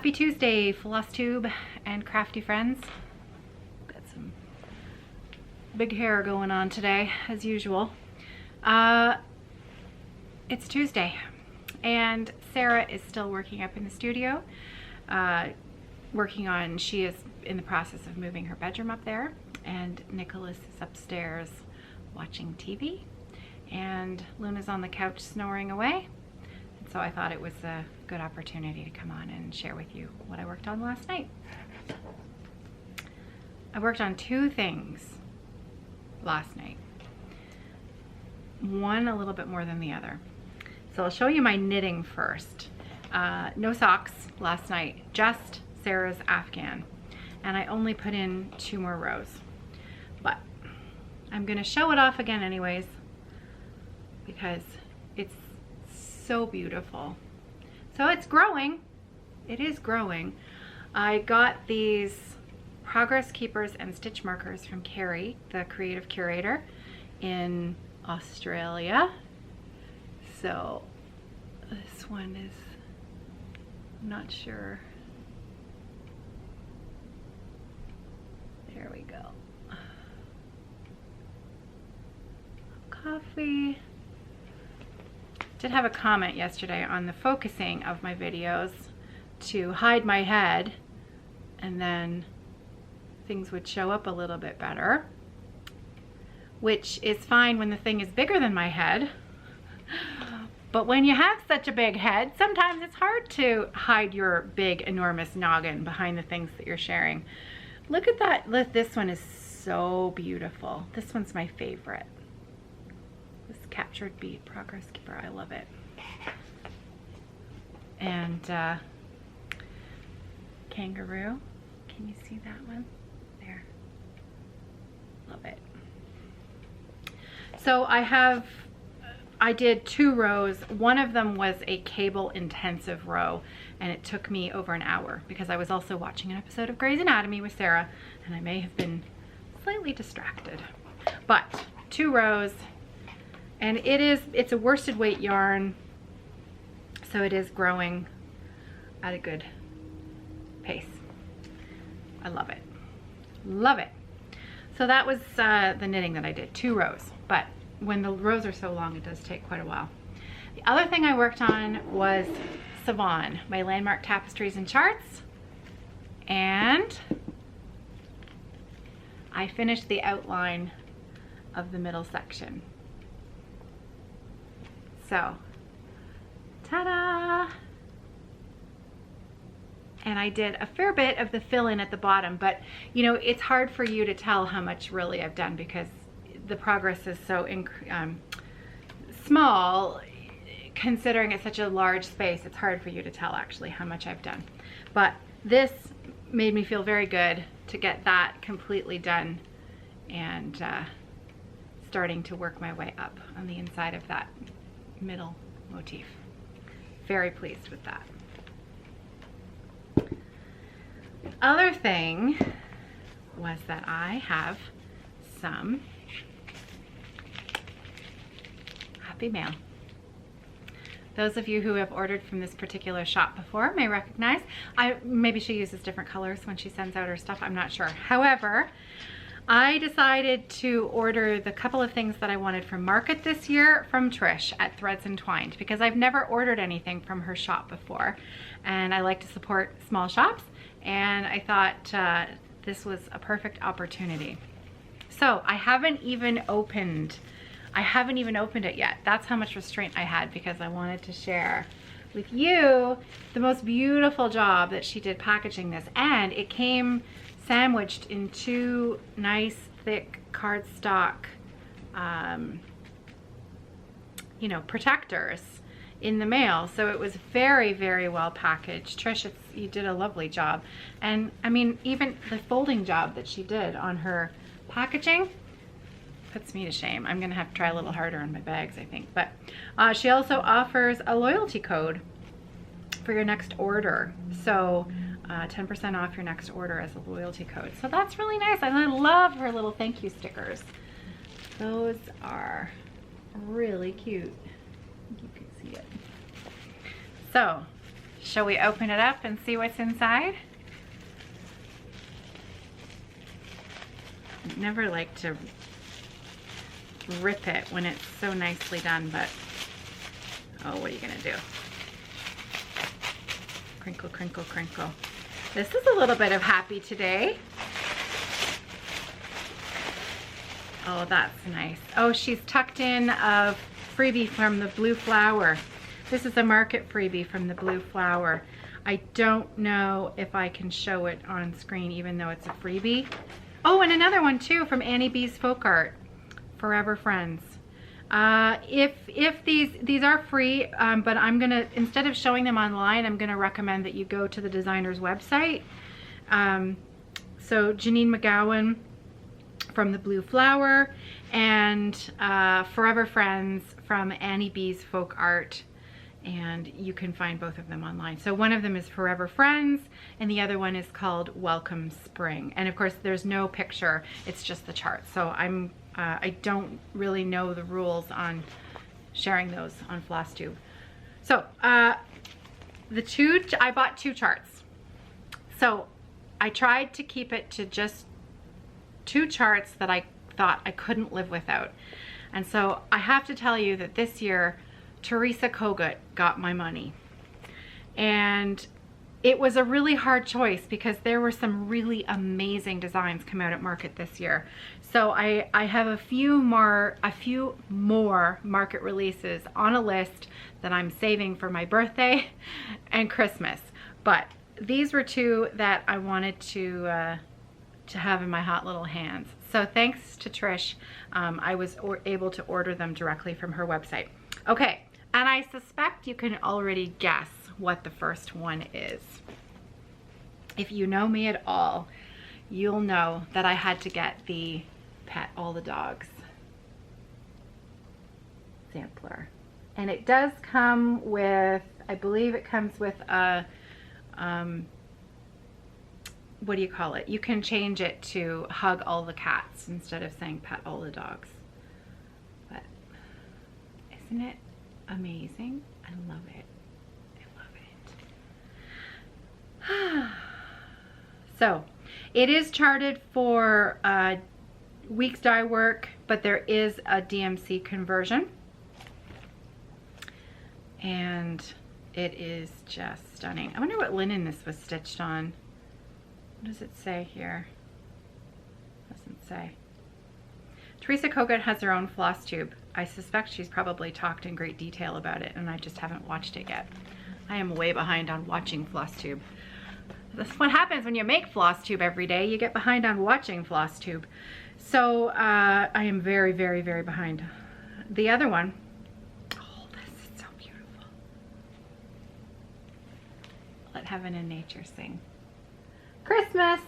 Happy Tuesday, Flosstube and Crafty friends. Got some big hair going on today, as usual. It's Tuesday, and Sarah is still working up in the studio, she is in the process of moving her bedroom up there, and Nicholas is upstairs watching TV, and Luna's on the couch snoring away. So I thought it was a good opportunity to come on and share with you what I worked on last night. I worked on two things last night. One a little bit more than the other. So I'll show you my knitting first. No socks last night, just Sarah's Afghan. And I only put in 2 more rows. But I'm gonna show it off again anyways, because it's so beautiful. So it's growing. It is growing. I got these progress keepers and stitch markers from Carrie, the creative curator in Australia. So this one is, I'm not sure. There we go. Coffee. Did have a comment yesterday on the focusing of my videos to hide my head, and then things would show up a little bit better, which is fine when the thing is bigger than my head. But when you have such a big head, sometimes it's hard to hide your big, enormous noggin behind the things that you're sharing. Look at that. This one is so beautiful. This one's my favorite. This captured bead progress keeper, I love it. And kangaroo, can you see that one? There, love it. So I did 2 rows. One of them was a cable intensive row, and it took me over an hour because I was also watching an episode of Grey's Anatomy with Sarah, and I may have been slightly distracted. But 2 rows. And it's a worsted weight yarn, so it is growing at a good pace. I love it. Love it. So that was the knitting that I did, 2 rows. But when the rows are so long, it does take quite a while. The other thing I worked on was Savon, my landmark tapestries and charts. And I finished the outline of the middle section. So, ta-da! And I did a fair bit of the fill-in at the bottom, but you know, it's hard for you to tell how much really I've done because the progress is so small. Considering it's such a large space, it's hard for you to tell actually how much I've done. But this made me feel very good to get that completely done and starting to work my way up on the inside of that middle motif. Very pleased with that. The other thing was that I have some happy mail. Those of you who have ordered from this particular shop before may recognize. Maybe she uses different colors when she sends out her stuff, I'm not sure. However, I decided to order the couple of things that I wanted from Market this year from Trish at Threads Entwined, because I've never ordered anything from her shop before, and I like to support small shops, and I thought this was a perfect opportunity. So I haven't even opened it yet. That's how much restraint I had, because I wanted to share with you the most beautiful job that she did packaging this, and it came sandwiched in 2 nice thick cardstock you know, protectors in the mail. So it was very, very well packaged. Trish, you did a lovely job. And I mean, even the folding job that she did on her packaging puts me to shame. I'm gonna have to try a little harder on my bags, I think. But she also offers a loyalty code for your next order. So 10% off your next order as a loyalty code. So that's really nice. And I love her little thank you stickers. Those are really cute. You can see it. So Shall we open it up and see what's inside? I never like to rip it when it's so nicely done, but oh, what are you gonna do? Crinkle, crinkle, crinkle. This is a little bit of happy today. Oh, that's nice. Oh, she's tucked in a freebie from the Blue Flower. This is a market freebie from the Blue Flower. I don't know if I can show it on screen even though it's a freebie. Oh, and another one too from Annie B's Folk Art, Forever Friends. If these are free, but I'm gonna, instead of showing them online, I'm gonna recommend that you go to the designer's website. So Janine McGowan from the Blue Flower and Forever Friends from Annie B's Folk Art. And you can find both of them online. So one of them is Forever Friends and the other one is called Welcome Spring. And of course there's no picture, it's just the chart. So I don't really know the rules on sharing those on Flosstube. So I bought 2 charts. So I tried to keep it to just 2 charts that I thought I couldn't live without. And so I have to tell you that this year Teresa Kogut got my money. And it was a really hard choice because there were some really amazing designs come out at market this year. So I have a few more market releases on a list that I'm saving for my birthday and Christmas. But these were 2 that I wanted to have in my hot little hands. So thanks to Trish, I was able to order them directly from her website. Okay. And I suspect you can already guess what the first one is. If you know me at all, you'll know that I had to get the Pet All the Dogs sampler. And it does come with, I believe it comes with a, what do you call it? You can change it to Hug All the Cats instead of saying Pet All the Dogs. But isn't it amazing? I love it. I love it. So it is charted for weeks dye work, but there is a DMC conversion. And it is just stunning. I wonder what linen this was stitched on. What does it say here? Doesn't say. Teresa Kogut has her own Flosstube. I suspect she's probably talked in great detail about it and I just haven't watched it yet. I am way behind on watching Flosstube. That's what happens when you make Flosstube every day. You get behind on watching Flosstube. So I am very, very, very behind. The other one, oh, this is so beautiful. Let heaven and nature sing. Christmas!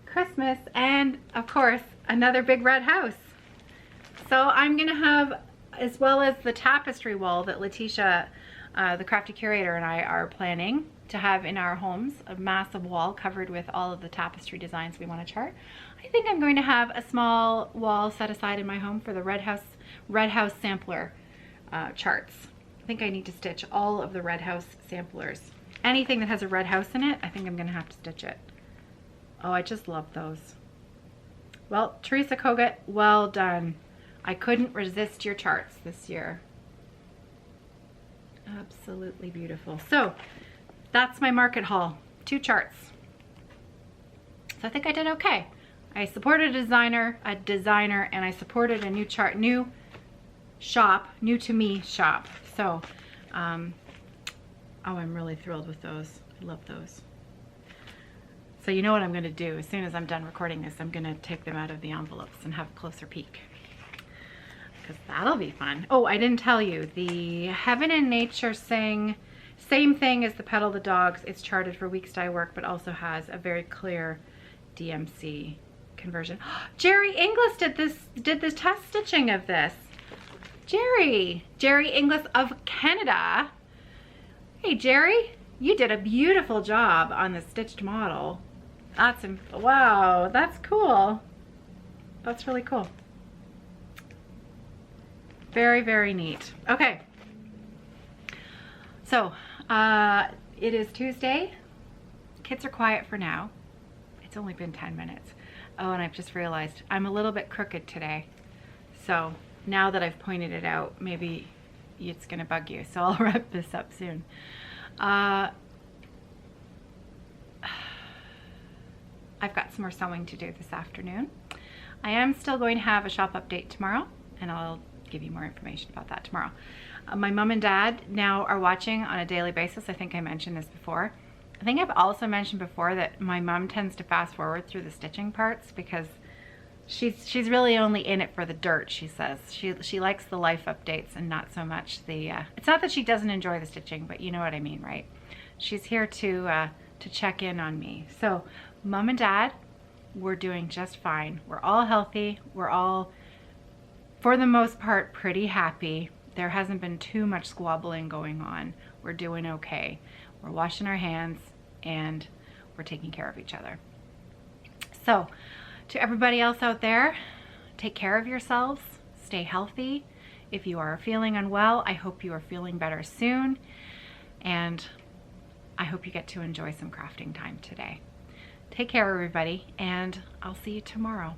Christmas, and of course, another big red house. So I'm gonna have, as well as the tapestry wall that Letitia, the Crafty curator, and I are planning to have in our homes, a massive wall covered with all of the tapestry designs we want to chart. I think I'm going to have a small wall set aside in my home for the red house sampler charts. I think I need to stitch all of the red house samplers. Anything that has a red house in it, I think I'm gonna have to stitch it. Oh, I just love those. Well, Teresa Kogut, well done. I couldn't resist your charts this year. Absolutely beautiful. So that's my market haul, 2 charts. So I think I did okay. I supported a designer, and I supported a new chart, new to me shop. So, oh, I'm really thrilled with those. I love those. So you know what I'm gonna do, as soon as I'm done recording this, I'm gonna take them out of the envelopes and have a closer peek, because that'll be fun. Oh, I didn't tell you, the Heaven and Nature Sing, same thing as the Petal the Dogs. It's charted for weeks dye work, but also has a very clear DMC conversion. Jerry Inglis did this test stitching of this. Jerry Inglis of Canada. Hey Jerry, you did a beautiful job on the stitched model. Wow, that's cool. That's really cool. Very, very neat. Okay. So, it is Tuesday. Kids are quiet for now. It's only been 10 minutes. Oh, and I've just realized I'm a little bit crooked today. So now that I've pointed it out, maybe it's gonna bug you. So I'll wrap this up soon. I've got some more sewing to do this afternoon. I am still going to have a shop update tomorrow, and I'll give you more information about that tomorrow. My mom and dad now are watching on a daily basis. I think I mentioned this before. I think I've also mentioned before that my mom tends to fast forward through the stitching parts because she's really only in it for the dirt, she says. She likes the life updates and not so much the, it's not that she doesn't enjoy the stitching, but you know what I mean, right? She's here to check in on me. So mom and dad, we're doing just fine. We're all healthy. We're all, for the most part, pretty happy. There hasn't been too much squabbling going on. We're doing okay. We're washing our hands and we're taking care of each other. So to everybody else out there, take care of yourselves, stay healthy. If you are feeling unwell, I hope you are feeling better soon. And I hope you get to enjoy some crafting time today. Take care, everybody, and I'll see you tomorrow.